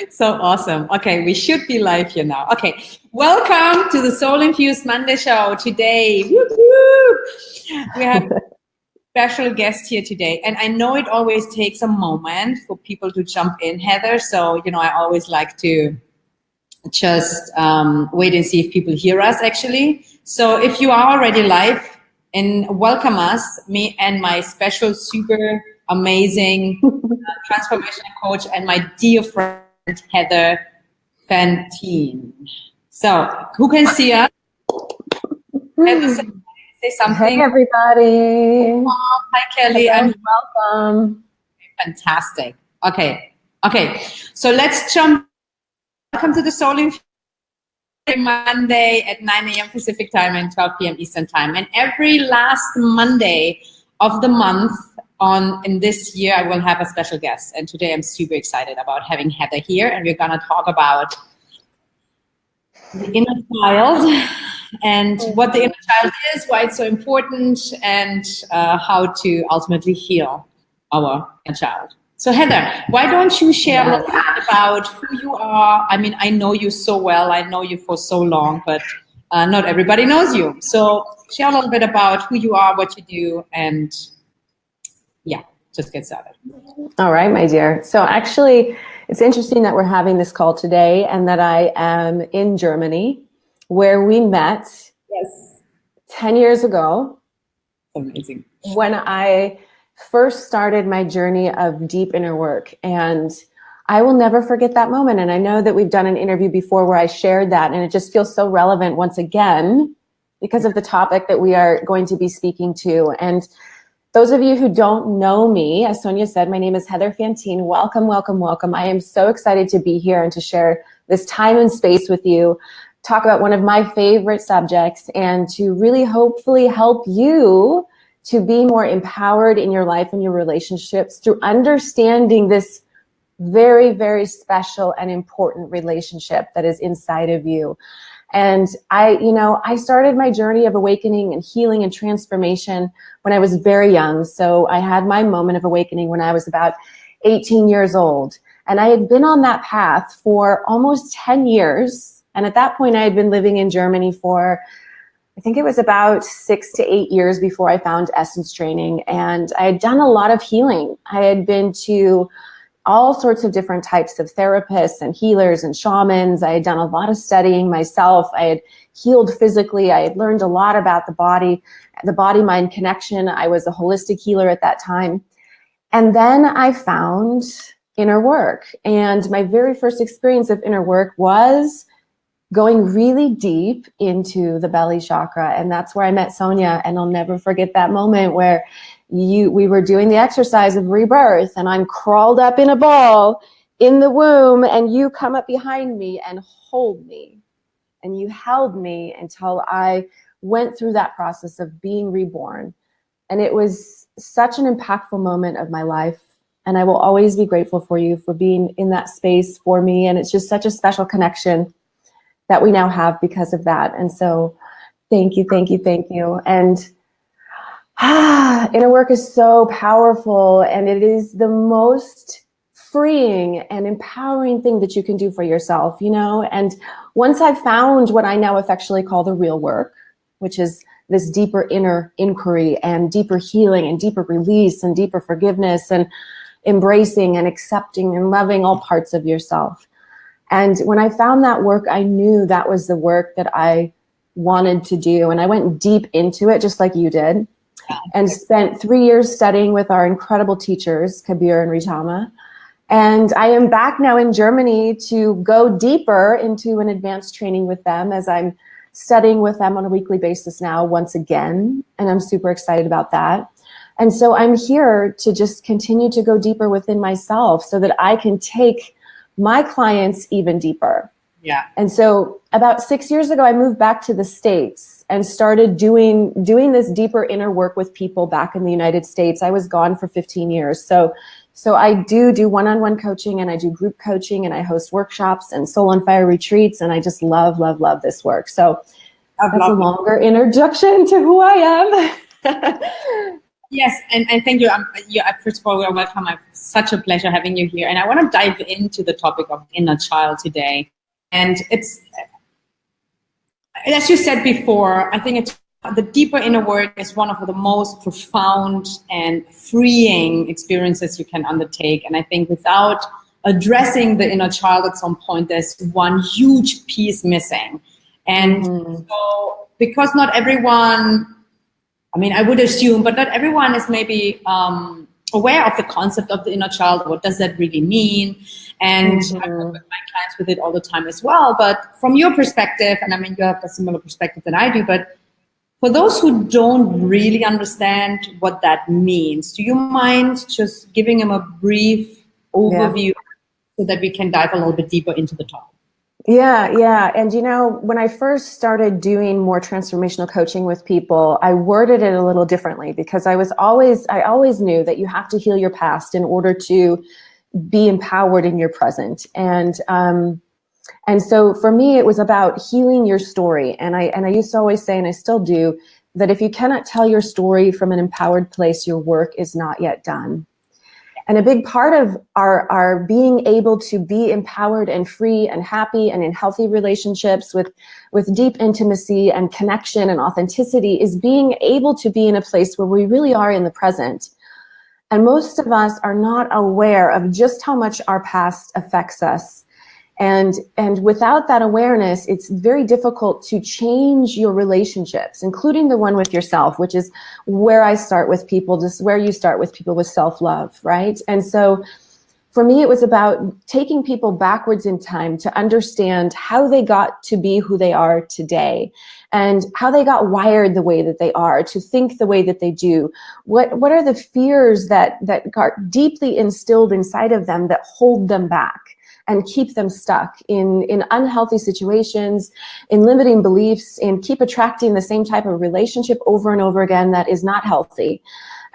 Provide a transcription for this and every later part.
So awesome. Okay, we should be live here now. Okay, welcome to the Soul Infused Monday show today. Woo-hoo! We have a special guest here today, and I know it always takes a moment for people to jump in, Heather. So, I always like to just wait and see if people hear us actually. So if you are already live, and welcome us, me and my special, super amazing transformation coach and my dear friend, Heather Fantin. So who can see us? Heather, say something. Hey, everybody. Oh, hi, Kelly. Hello, welcome. Fantastic. Okay. So let's jump. Welcome to the Soul Infused Monday at 9 a.m. Pacific time and 12 p.m. Eastern time. And every last Monday of the month in this year, I will have a special guest. And today I'm super excited about having Heather here. And we're going to talk about the inner child and what the inner child is, why it's so important, and how to ultimately heal our inner child. So Heather, why don't you share a little bit about who you are? I mean, I know you so well. I know you for so long, but not everybody knows you. So share a little bit about who you are, what you do, and just get started. All right, my dear. So actually, it's interesting that we're having this call today and that I am in Germany, where we met 10 years ago. Amazing. When I first started my journey of deep inner work. And I will never forget that moment. And I know that we've done an interview before where I shared that, and it just feels so relevant once again because of the topic that we are going to be speaking to. And those of you who don't know me, as Sonia said, my name is Heather Fantin. Welcome, welcome, welcome. I am so excited to be here and to share this time and space with you, talk about one of my favorite subjects, and to really hopefully help you to be more empowered in your life and your relationships through understanding this very, very special and important relationship that is inside of you. And I started my journey of awakening and healing and transformation when I was very young. So I had my moment of awakening when I was about 18 years old. And I had been on that path for almost 10 years. And at that point, I had been living in Germany for, I think it was about 6 to 8 years before I found Essence Training. And I had done a lot of healing. I had been to all sorts of different types of therapists and healers and shamans. I had done a lot of studying myself. I had healed physically. I had learned a lot about the body-mind connection. I was a holistic healer at that time. And then I found inner work. And my very first experience of inner work was going really deep into the belly chakra. And that's where I met Sonia. And I'll never forget that moment where we were doing the exercise of rebirth, and I'm crawled up in a ball in the womb, and you come up behind me and hold me. And you held me until I went through that process of being reborn. And it was such an impactful moment of my life. And I will always be grateful for you for being in that space for me. And it's just such a special connection that we now have because of that. And so thank you, thank you, thank you. And inner work is so powerful, and it is the most freeing and empowering thing that you can do for yourself, And once I found what I now affectionately call the real work, which is this deeper inner inquiry and deeper healing and deeper release and deeper forgiveness and embracing and accepting and loving all parts of yourself. And when I found that work, I knew that was the work that I wanted to do. And I went deep into it, just like you did, and spent 3 years studying with our incredible teachers, Kabir and Ritama. And I am back now in Germany to go deeper into an advanced training with them, as I'm studying with them on a weekly basis now once again. And I'm super excited about that. And so I'm here to just continue to go deeper within myself so that I can take my clients even deeper. Yeah. And so about 6 years ago, I moved back to the States and started doing this deeper inner work with people back in the United States. I was gone for 15 years. So I do one-on-one coaching, and I do group coaching, and I host workshops and Soul on Fire retreats. And I just love, love, love this work. So that's a longer introduction to who I am. Yes, and thank you. First of all, you're welcome. It's such a pleasure having you here. And I want to dive into the topic of inner child today. And it's, as you said before, I think it's the deeper inner work is one of the most profound and freeing experiences you can undertake. And I think without addressing the inner child at some point, there's one huge piece missing. And so, because not everyone, I mean, I would assume, but not everyone is maybe aware of the concept of the inner child. What does that really mean? And I work with my clients with it all the time as well. But from your perspective, and I mean, you have a similar perspective than I do, but for those who don't really understand what that means, do you mind just giving them a brief overview so that we can dive a little bit deeper into the topic? Yeah. And when I first started doing more transformational coaching with people, I worded it a little differently because I always knew that you have to heal your past in order to be empowered in your present. And so for me, it was about healing your story. And I used to always say, and I still do, that if you cannot tell your story from an empowered place, your work is not yet done. And a big part of our being able to be empowered and free and happy and in healthy relationships with deep intimacy and connection and authenticity is being able to be in a place where we really are in the present. And most of us are not aware of just how much our past affects us. And without that awareness, it's very difficult to change your relationships, including the one with yourself, which is where I start with people, just where you start with people with self-love, right? And so for me, it was about taking people backwards in time to understand how they got to be who they are today and how they got wired the way that they are, to think the way that they do. What are the fears that got deeply instilled inside of them that hold them back and keep them stuck in unhealthy situations, in limiting beliefs, and keep attracting the same type of relationship over and over again that is not healthy.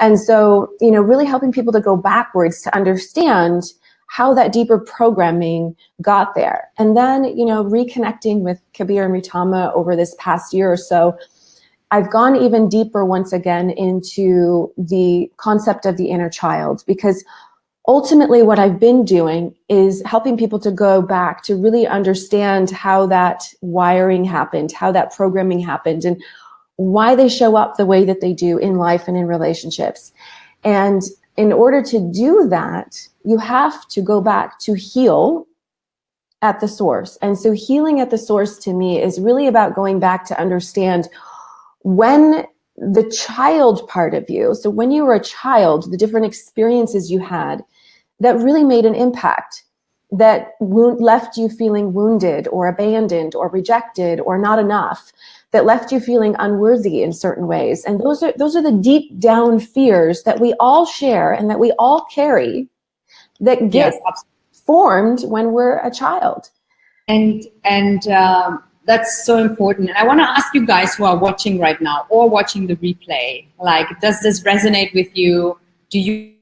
And so, really helping people to go backwards to understand how that deeper programming got there. And then, reconnecting with Kabir and Ritama over this past year or so, I've gone even deeper once again into the concept of the inner child, because ultimately, what I've been doing is helping people to go back to really understand how that wiring happened, how that programming happened, and why they show up the way that they do in life and in relationships. And in order to do that, you have to go back to heal at the source. And so healing at the source to me is really about going back to understand when the child part of you, so when you were a child, the different experiences you had that really made an impact, that left you feeling wounded or abandoned or rejected or not enough, that left you feeling unworthy in certain ways. And those are the deep down fears that we all share and that we all carry that get formed when we're a child. And that's so important. And I want to ask you guys who are watching right now or watching the replay, does this resonate with you? Do you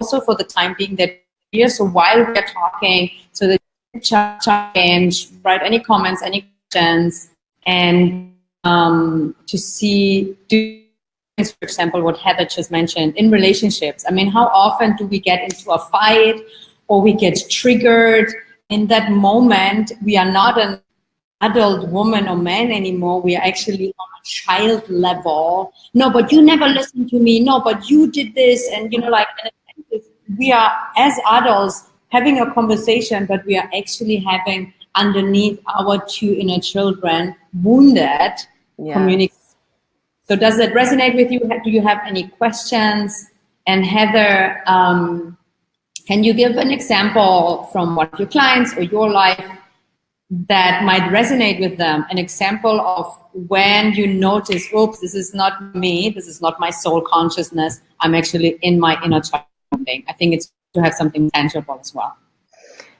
also, for the time being, that here, so while we're talking, so that change, write any comments, any questions, and to see, for example, what Heather just mentioned in relationships. I mean, how often do we get into a fight or we get triggered? In that moment, we are not an adult woman or man anymore. We are actually on a child level. No, but you never listened to me. No, but you did this. And, we are, as adults, having a conversation, but we are actually having underneath our two inner children wounded communication. So does that resonate with you? Do you have any questions? And Heather, can you give an example from one of your clients or your life that might resonate with them? An example of when you notice, oops, this is not me, this is not my soul consciousness, I'm actually in my inner child. I think it's to have something tangible as well.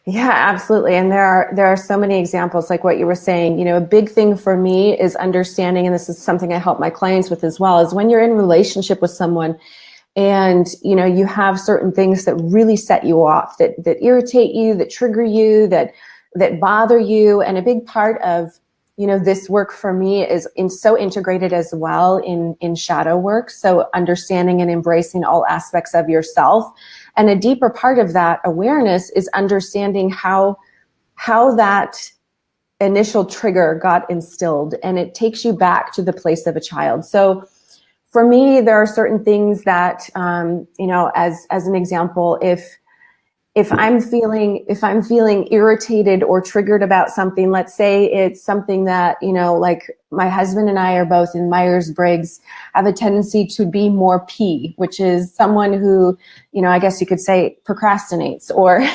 Yeah, absolutely. And there are so many examples like what you were saying. A big thing for me is understanding, and this is something I help my clients with as well, is when you're in a relationship with someone and, you have certain things that really set you off, that irritate you, that trigger you, that bother you. And a big part of this work for me is so integrated as well in shadow work. So understanding and embracing all aspects of yourself. And a deeper part of that awareness is understanding how that initial trigger got instilled, and it takes you back to the place of a child. So for me, there are certain things that, as an example, if I'm feeling irritated or triggered about something, let's say it's something that, like my husband and I are both in Myers-Briggs, have a tendency to be more P, which is someone who, I guess you could say procrastinates or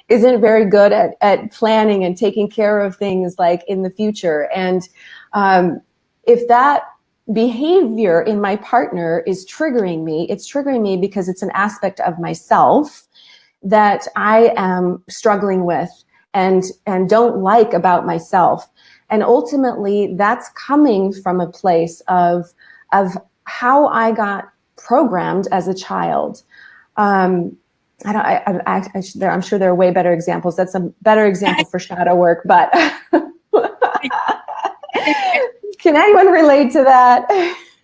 isn't very good at planning and taking care of things like in the future. And if that behavior in my partner is triggering me, it's triggering me because it's an aspect of myself that I am struggling with and don't like about myself. And ultimately that's coming from a place of how I got programmed as a child. I'm sure there are way better examples. That's a better example for shadow work, but can anyone relate to that?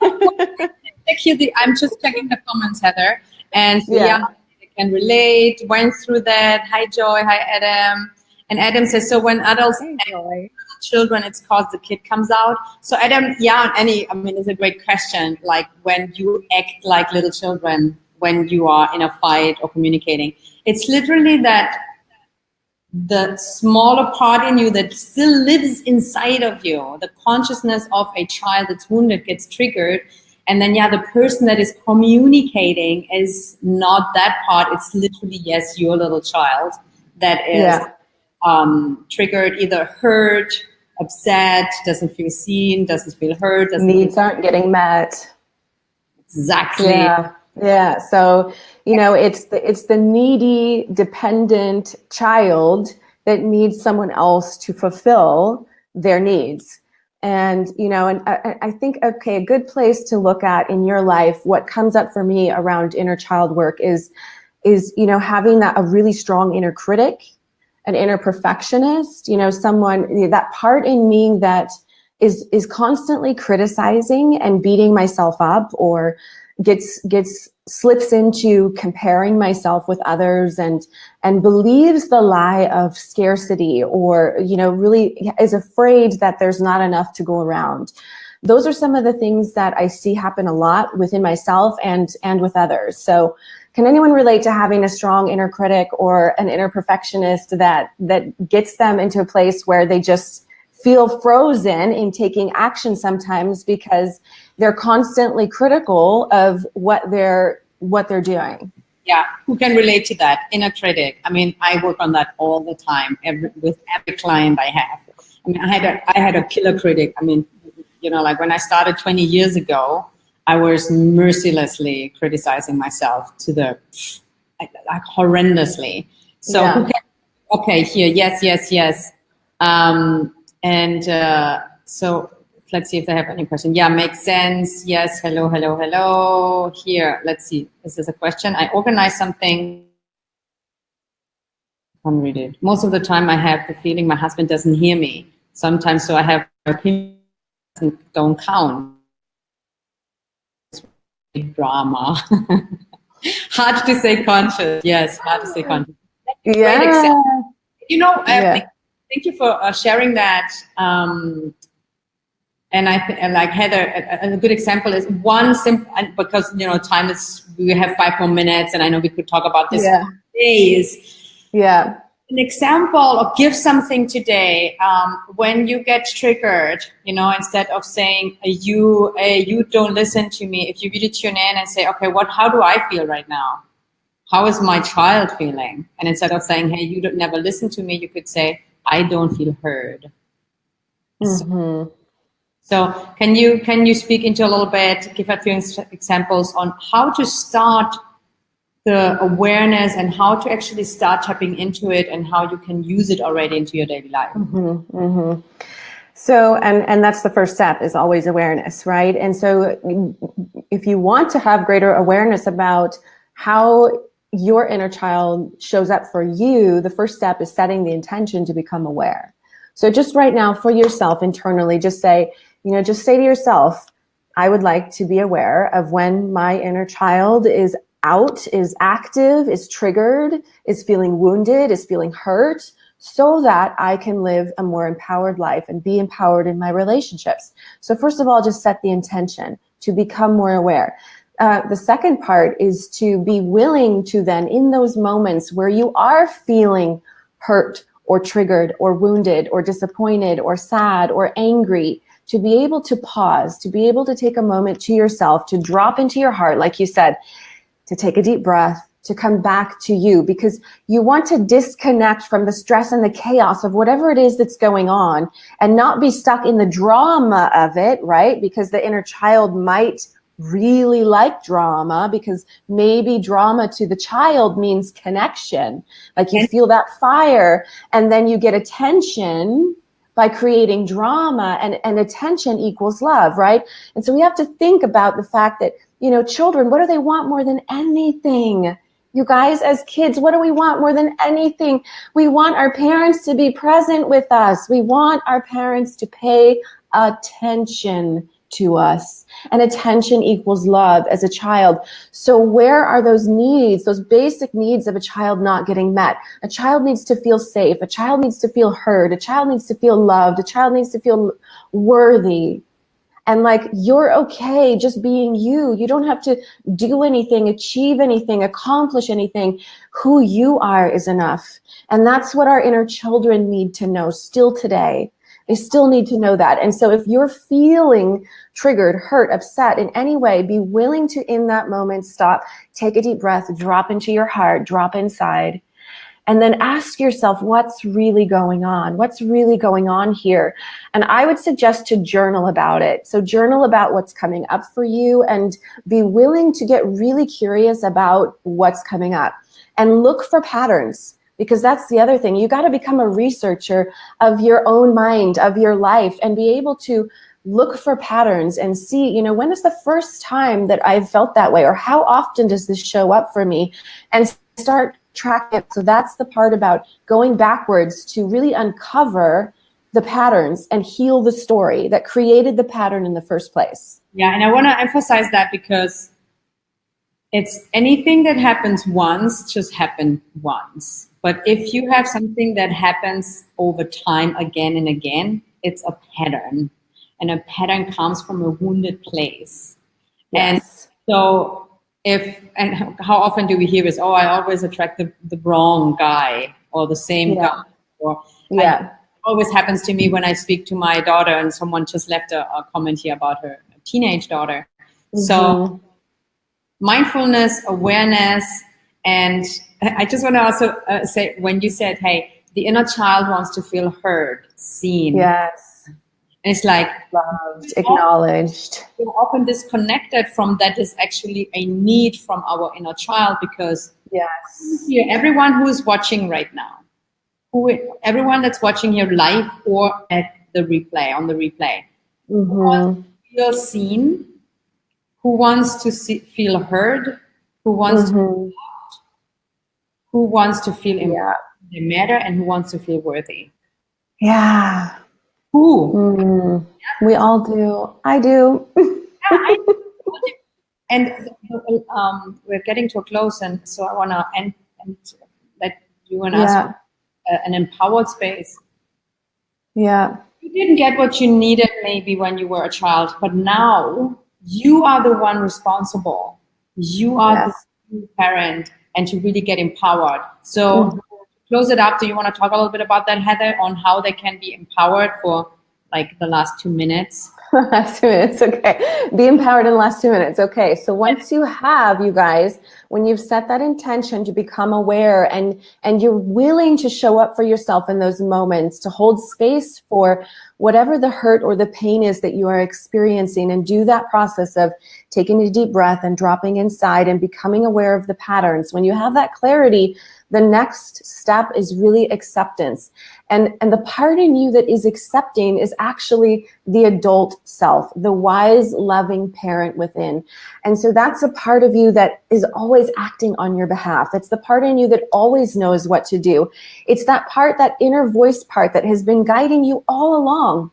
I'm just checking the comments, Heather, and yeah, can relate, went through that. Hi, Joy. Hi, Adam. And Adam says, so when adults children, it's cause the kid comes out. So Adam, it's a great question. Like when you act like little children, when you are in a fight or communicating, it's literally that the smaller part in you that still lives inside of you, the consciousness of a child that's wounded gets triggered. And then, the person that is communicating is not that part. It's literally, yes, your little child that is triggered, either hurt, upset, doesn't feel seen, doesn't feel heard. Needs aren't getting met. Exactly. Yeah. So, it's the needy, dependent child that needs someone else to fulfill their needs. And, and I think, okay, a good place to look at in your life, what comes up for me around inner child work is, having a really strong inner critic, an inner perfectionist, someone, that part in me that is constantly criticizing and beating myself up, or slips into comparing myself with others and believes the lie of scarcity, or, really is afraid that there's not enough to go around. Those are some of the things that I see happen a lot within myself and with others. So can anyone relate to having a strong inner critic or an inner perfectionist that gets them into a place where they just feel frozen in taking action sometimes because they're constantly critical of what they're doing? Yeah, who can relate to that? Inner critic. I mean, I work on that all the time with every client I have. I mean, I had a killer critic. I mean, like when I started 20 years ago, I was mercilessly criticizing myself to the like horrendously. So okay, here, yes. So let's see if they have any question. Yeah, makes sense. Yes, hello. Here, let's see. This is a question. I organize something. Can't read it. Most of the time I have the feeling my husband doesn't hear me. Sometimes so I have opinions don't count. Drama. Hard to say conscious. Yes, hard to say conscious. Yeah. Thank you for sharing that. And I think, like Heather, a good example is one simple, because time is, we have 5 more minutes, and I know we could talk about this for days. Yeah. An example, or give something today when you get triggered. Instead of saying you don't listen to me, if you really tune in and say, okay, how do I feel right now? How is my child feeling? And instead of saying, hey, you never listen to me, you could say, I don't feel heard. Mm-hmm. So can you speak into a little bit, give a few examples on how to start the awareness and how to actually start tapping into it and how you can use it already into your daily life? Mm-hmm. Mm-hmm. So, and that's the first step, is always awareness, right? And so if you want to have greater awareness about how your inner child shows up for you, the first step is setting the intention to become aware. So just right now for yourself internally, just say to yourself, I would like to be aware of when my inner child is out, is active, is triggered, is feeling wounded, is feeling hurt, so that I can live a more empowered life and be empowered in my relationships. So first of all, just set the intention to become more aware. The second part is to be willing to then, in those moments where you are feeling hurt or triggered or wounded or disappointed or sad or angry, to be able to pause, to be able to take a moment to yourself, to drop into your heart, like you said, to take a deep breath, to come back to you, because you want to disconnect from the stress and the chaos of whatever it is that's going on and not be stuck in the drama of it, right? Because the inner child might really like drama, because maybe drama to the child means connection. Like you feel that fire, and then you get attention by creating drama, and attention equals love, right? And so we have to think about the fact that, children, what do they want more than anything? You guys, as kids, what do we want more than anything? We want our parents to be present with us. We want our parents to pay attention to us. And attention equals love as a child. So where are those needs, those basic needs of a child not getting met? A child needs to feel safe. A child needs to feel heard. A child needs to feel loved. A child needs to feel worthy. And like, you're okay just being you. You don't have to do anything, achieve anything, accomplish anything. Who you are is enough. And that's what our inner children need to know still today. They still need to know that. And so if you're feeling triggered, hurt, upset in any way, be willing to, in that moment, stop, take a deep breath, drop into your heart, drop inside. And then ask yourself, what's really going on? What's really going on here? And I would suggest to journal about it. So journal about what's coming up for you, and be willing to get really curious about what's coming up and look for patterns, because that's the other thing. You got to become a researcher of your own mind, of your life, and be able to look for patterns and see, when is the first time that I've felt that way, or how often does this show up for me, and start track it. So that's the part about going backwards to really uncover the patterns and heal the story that created the pattern in the first place. Yeah, and I want to emphasize that, because it's anything that happens once just happened once. But if you have something that happens over time again and again, it's a pattern. And a pattern comes from a wounded place. Yes. And so how often do we hear this? Oh, I always attract the wrong guy, or the same guy. Or it always happens to me when I speak to my daughter, and someone just left a comment here about her teenage daughter. Mm-hmm. So mindfulness, awareness, and I just want to also say, when you said, hey, the inner child wants to feel heard, seen. Yes. And it's like loved, acknowledged. We're often disconnected from that is actually a need from our inner child, because here, everyone who is watching right now, everyone that's watching here live or at the replay, on the replay, who wants to feel seen, who wants to feel heard, who wants to feel loved, who wants to feel they matter, and who wants to feel worthy. Yeah. Who? We all do. I do. And we're getting to a close, and so I want to end and let you and us an empowered space. Yeah. You didn't get what you needed maybe when you were a child, but now you are the one responsible. You are the parent, and to really get empowered. So to close it up, do you want to talk a little bit about that, Heather, on how they can be empowered for like the last 2 minutes? Last 2 minutes, okay. Be empowered in the last 2 minutes, okay. So once you have, you guys, when you've set that intention to become aware, and you're willing to show up for yourself in those moments, to hold space for whatever the hurt or the pain is that you are experiencing, and do that process of taking a deep breath and dropping inside and becoming aware of the patterns. When you have that clarity, the next step is really acceptance. And the part in you that is accepting is actually the adult self, the wise, loving parent within. And so that's a part of you that is always acting on your behalf. It's the part in you that always knows what to do. It's that part, that inner voice part that has been guiding you all along.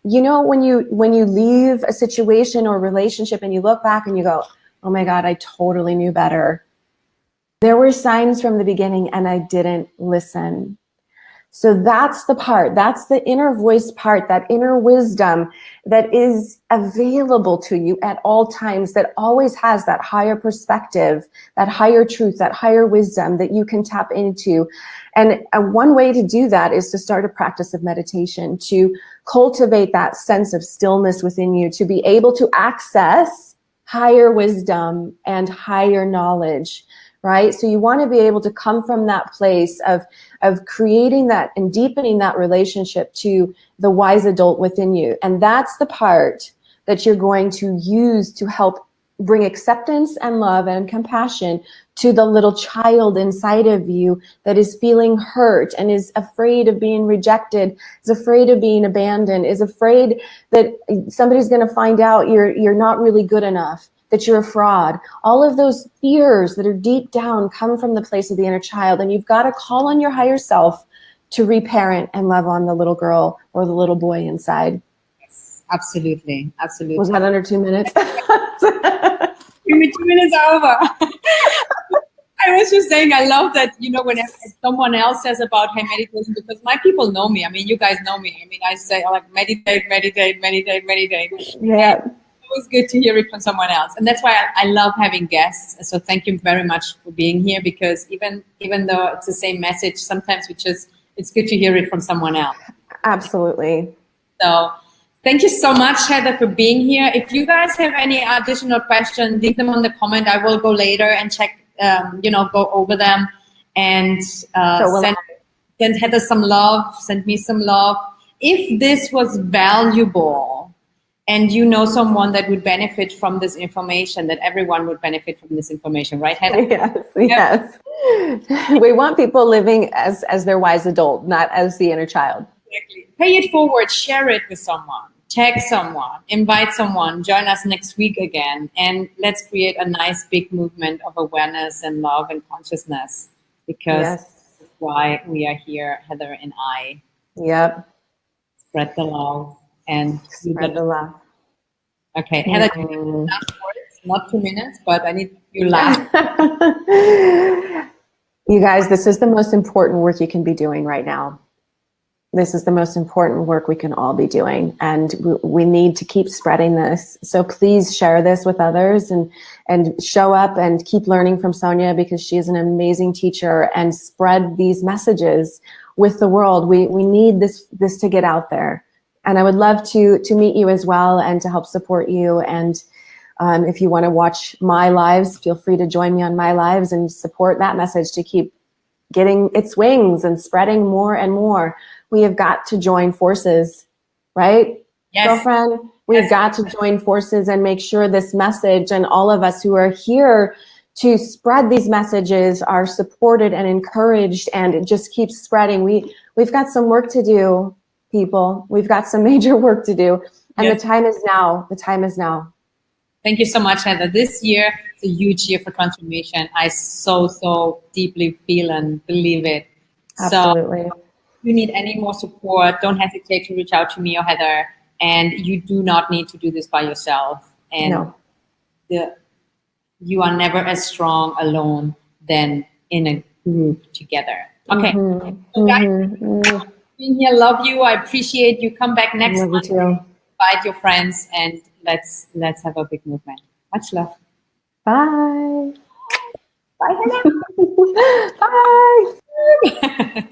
You know, when you leave a situation or relationship and you look back and you go, oh my God, I totally knew better. There were signs from the beginning and I didn't listen. So that's the part, that's the inner voice part, that inner wisdom that is available to you at all times, that always has that higher perspective, that higher truth, that higher wisdom that you can tap into. And one way to do that is to start a practice of meditation, to cultivate that sense of stillness within you, to be able to access higher wisdom and higher knowledge. Right? So you want to be able to come from that place of creating that and deepening that relationship to the wise adult within you. And that's the part that you're going to use to help bring acceptance and love and compassion to the little child inside of you that is feeling hurt and is afraid of being rejected, is afraid of being abandoned, is afraid that somebody's going to find out you're not really good enough, that you're a fraud. All of those fears that are deep down come from the place of the inner child. And you've got to call on your higher self to reparent and love on the little girl or the little boy inside. Yes, absolutely. Absolutely. Was that under 2 minutes? Give me 2 minutes over. I was just saying, I love that, you know, whenever someone else says about, hey, meditation, because my people know me. I mean, you guys know me. I mean, I say, like, meditate. Yeah. Always good to hear it from someone else, and that's why I love having guests. So thank you very much for being here, because even though it's the same message, sometimes it's good to hear it from someone else. Absolutely. So thank you so much, Heather, for being here. If you guys have any additional questions, leave them on the comment. I will go later and check, go over them, and send Heather some love, send me some love. If this was valuable, and you know someone that would benefit from this information, that everyone would benefit from this information, right, Heather? Yes. We want people living as their wise adult, not as the inner child. Exactly. Pay it forward, share it with someone, tag someone, invite someone, join us next week again, and let's create a nice big movement of awareness and love and consciousness, because that's why we are here, Heather and I. Yep. Spread the love and spread the love. Okay, Heather, last words, not 2 minutes, but I need you last. You guys, this is the most important work you can be doing right now. This is the most important work we can all be doing, and we need to keep spreading this. So please share this with others and show up and keep learning from Sonia, because she is an amazing teacher, and spread these messages with the world. We need this to get out there. And I would love to meet you as well and to help support you. And if you want to watch my lives, feel free to join me on my lives and support that message to keep getting its wings and spreading more and more. We have got to join forces, right? Yes. Girlfriend, we've got to join forces and make sure this message, and all of us who are here to spread these messages, are supported and encouraged, and it just keeps spreading. We've got some work to do, people. We've got some major work to do, and the time is now. The time is now. Thank you so much, Heather. This year is a huge year for transformation. I so deeply feel and believe it. Absolutely. So if you need any more support, don't hesitate to reach out to me or Heather. And you do not need to do this by yourself. And you are never as strong alone than in a group together. Okay. So guys, being here, love you. I appreciate you. Come back next month. Invite your friends, and let's have a big movement. Much love. Bye. Bye, Heather. Bye.